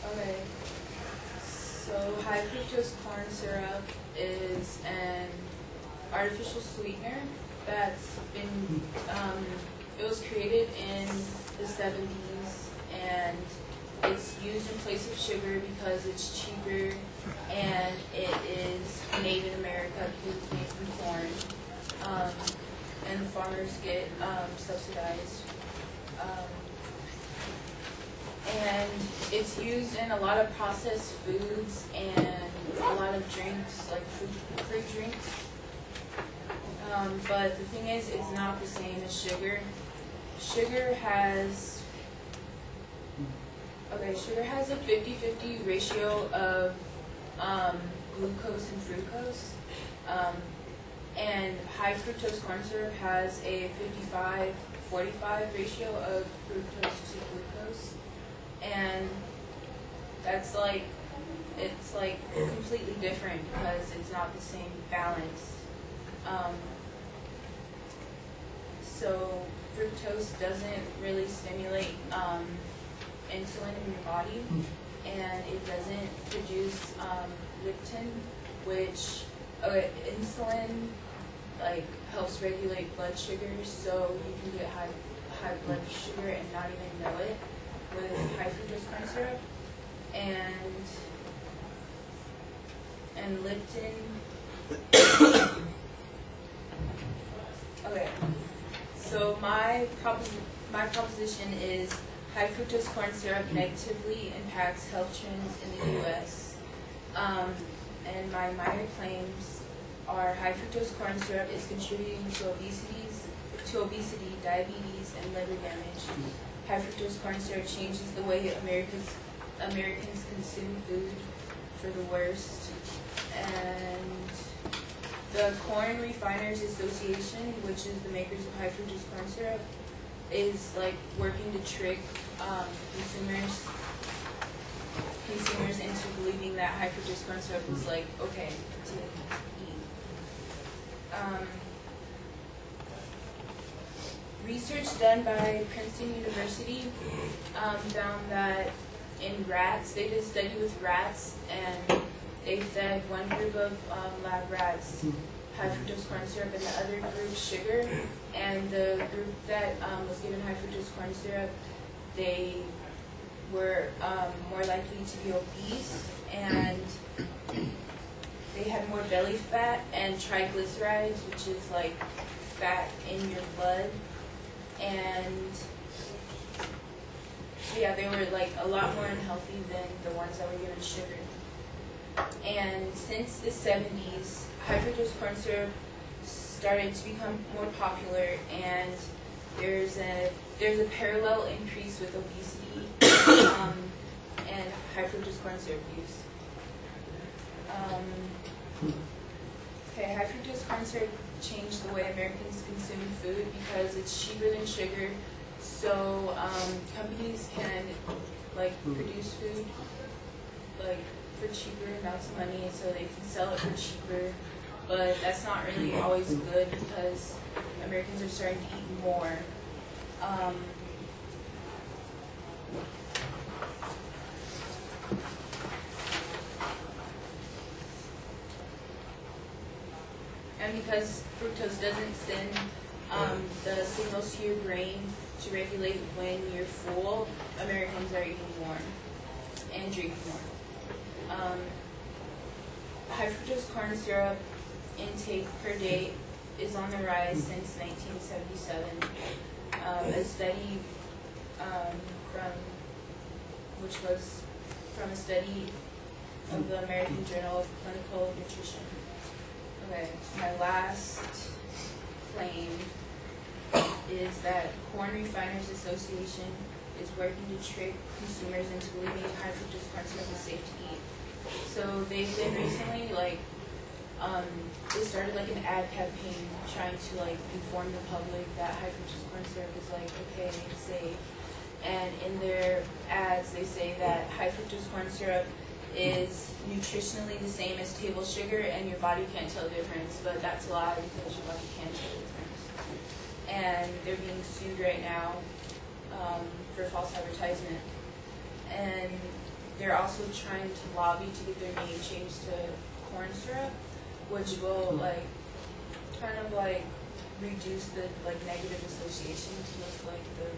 Okay. So high fructose corn syrup is an artificial sweetener that's been, it was created in the 70s, and it's used in place of sugar because it's cheaper, and it is made in America because it's made from corn, and the farmers get subsidized. And it's used in a lot of processed foods and a lot of drinks, like fruit drinks. But the thing is, it's not the same as sugar. Sugar has a 50-50 ratio of glucose and fructose. And high fructose corn syrup has a 55-45 ratio of fructose to glucose. And that's like, it's like completely different because it's not the same balance. So fructose doesn't really stimulate insulin in your body, and it doesn't produce leptin, which insulin like helps regulate blood sugar, so you can get high blood sugar and not even know it with high fructose corn syrup. And leptin. Okay, so my proposition is high fructose corn syrup negatively impacts health trends in the U.S. And my minor claims are high fructose corn syrup is contributing to obesity, diabetes, and liver damage. High fructose corn syrup changes the way Americans consume food for the worst. And the Corn Refiners Association, which is the makers of high fructose corn syrup, is like working to trick consumers into believing that high fructose corn syrup is like okay to eat. Research done by Princeton University found that in rats, they did a study with rats, and they fed one group of lab rats high fructose corn syrup and the other group sugar. And the group that was given high fructose corn syrup, they were more likely to be obese, and they had more belly fat and triglycerides, which is like fat in your blood. And yeah, they were like a lot more unhealthy than the ones that were given sugar. And since the 70s, high fructose corn syrup started to become more popular, and there's a parallel increase with obesity and high fructose corn syrup use. High fructose corn syrup changed the way Americans consume food because it's cheaper than sugar. So companies can like produce food like for cheaper amounts of money, so they can sell it for cheaper. But that's not really always good because Americans are starting to eat more. And because fructose doesn't send the signals to your brain to regulate when you're full, Americans are eating more and drinking more. High fructose corn syrup intake per day is on the rise since 1977. A study which was from a study of the American Journal of Clinical Nutrition. Okay, my last claim is that Corn Refiners Association is working to trick consumers into believing high fructose corn syrup is safe to eat. So they've been recently they started like an ad campaign trying to like inform the public that high fructose corn syrup is like okay, it's safe. And in their ads, they say that high fructose corn syrup is nutritionally the same as table sugar, and your body can't tell the difference. But that's a lie because your body can tell the difference. And they're being sued right now for false advertisement. and they're also trying to lobby to get their name changed to corn syrup, which will like kind of like reduce the like negative associations with like the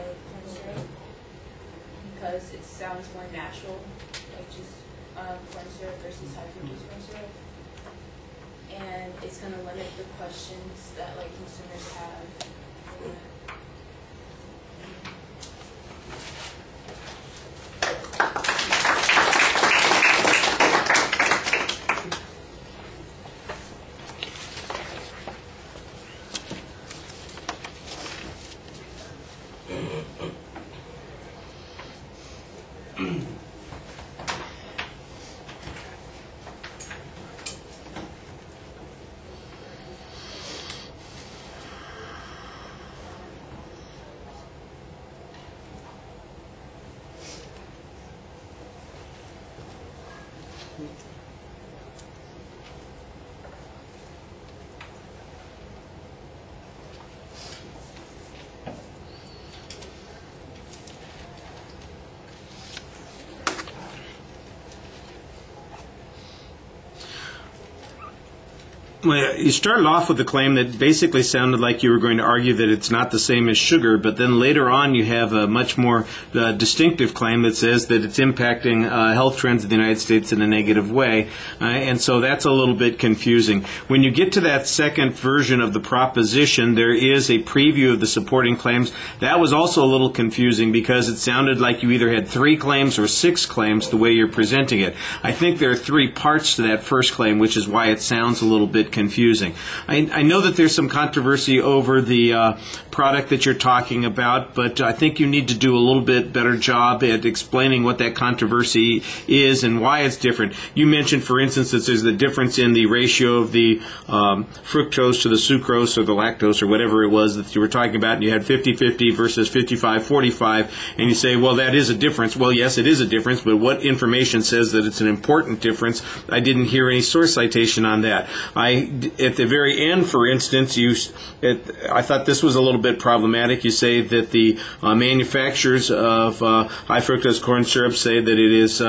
corn syrup, because it sounds more natural, like just corn syrup versus high fructose corn syrup. And it's going to limit the questions that like consumers have. Well, you started off with a claim that basically sounded like you were going to argue that it's not the same as sugar, but then later on you have a much more distinctive claim that says that it's impacting health trends in the United States in a negative way, and so that's a little bit confusing. When you get to that second version of the proposition, there is a preview of the supporting claims. That was also a little confusing because it sounded like you either had 3 claims or 6 claims the way you're presenting it. I think there are 3 parts to that first claim, which is why it sounds a little bit confusing. I know that there's some controversy over the product that you're talking about, but I think you need to do a little bit better job at explaining what that controversy is and why it's different. You mentioned, for instance, that there's the difference in the ratio of the fructose to the sucrose or the lactose or whatever it was that you were talking about, and you had 50-50 versus 55-45, and you say, well, that is a difference. Well, yes, it is a difference, but what information says that it's an important difference? I didn't hear any source citation on that. At the very end, for instance, I thought this was a little bit problematic. You say that the manufacturers of high fructose corn syrup say that it is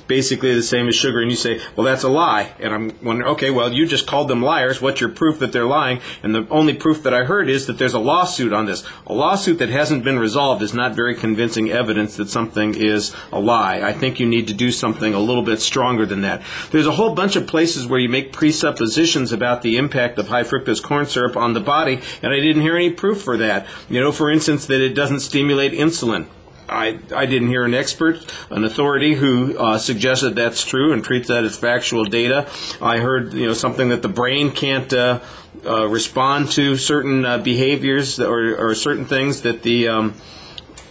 basically the same as sugar, and you say, well, that's a lie. And I'm wondering, okay, well, you just called them liars. What's your proof that they're lying? And the only proof that I heard is that there's a lawsuit on this. A lawsuit that hasn't been resolved is not very convincing evidence that something is a lie. I think you need to do something a little bit stronger than that. There's a whole bunch of places where you make presuppositions about the impact of high fructose corn syrup on the body, and I didn't hear any proof for that. You know, for instance, that it doesn't stimulate insulin. I didn't hear an expert, an authority who suggested that's true and treats that as factual data. I heard, something that the brain can't respond to certain behaviors or certain things that the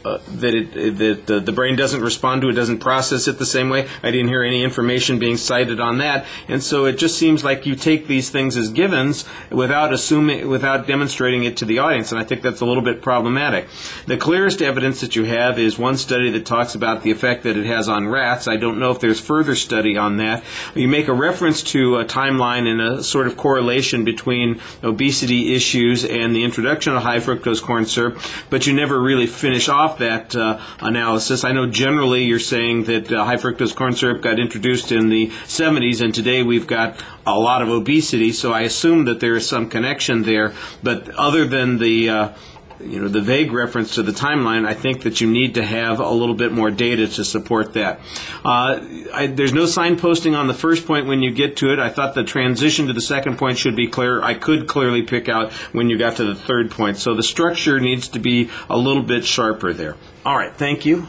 the brain doesn't respond to it, doesn't process it the same way. I didn't hear any information being cited on that, and so it just seems like you take these things as givens without demonstrating it to the audience, and I think that's a little bit problematic. The clearest evidence that you have is one study that talks about the effect that it has on rats. I don't know if there's further study on that. You make a reference to a timeline and a sort of correlation between obesity issues and the introduction of high fructose corn syrup, but you never really finish off that analysis. I know generally you're saying that high fructose corn syrup got introduced in the 70s, and today we've got a lot of obesity, so I assume that there is some connection there, but other than the vague reference to the timeline, I think that you need to have a little bit more data to support that. There's no signposting on the first point when you get to it. I thought the transition to the second point should be clear. I could clearly pick out when you got to the third point. So the structure needs to be a little bit sharper there. All right, thank you.